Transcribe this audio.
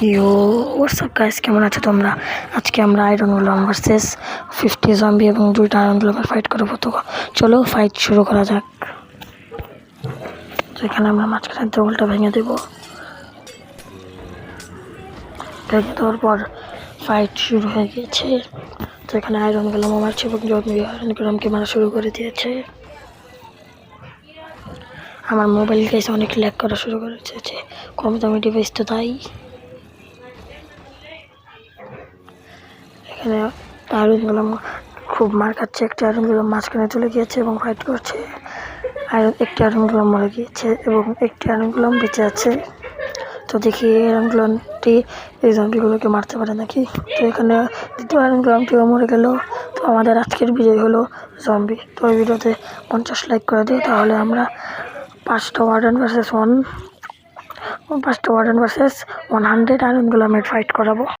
ইয়ো WhatsApp guys, কেমন আছো তোমরা? আজকে আমরা আয়রন গোলাম ভার্সেস 50 জম্বি এবং 2টা আয়রন গোলামের ফাইট করবো। তো চলো ফাইট শুরু করা যাক। তো এখানে আমরা মাঝখানে দেওয়ালটা ভেঙে দেবো। ভেঙে দেওয়ার পর ফাইট শুরু হয়ে গিয়েছে। তো এখানে আয়রন গোলামও মারছে এবং জম্বি আয়রন গোলামকে মারা শুরু করে দিয়েছে। আমার মোবাইল কেস অনেক ল্যাগ করা শুরু করেছে, কম দামি ডিভাইস তো তাই। এখানে আয়রন গোলাম খুব মার খাচ্ছে। একটা আয়রন গোলাম মাঝখানে চলে গিয়েছে এবং ফাইট করছে। আর একটি আয়রন গোলাম মরে গিয়েছে এবং একটি আয়রন গোলাম বেঁচে আছে। তো দেখি আয়রন গোলামটি এই জম্বিগুলোকে মারতে পারে নাকি। তো এখানে দ্বিতীয় আয়রন গোলামটিও মরে গেল। তো আমাদের আজকের বিজয় হলো জম্বি। তো এই ভিডিওতে 50 লাইক করে দিই, তাহলে আমরা 5টা ওয়ার্ডেন ভার্সেস 100 আয়রন গোলামের ফাইট করাবো।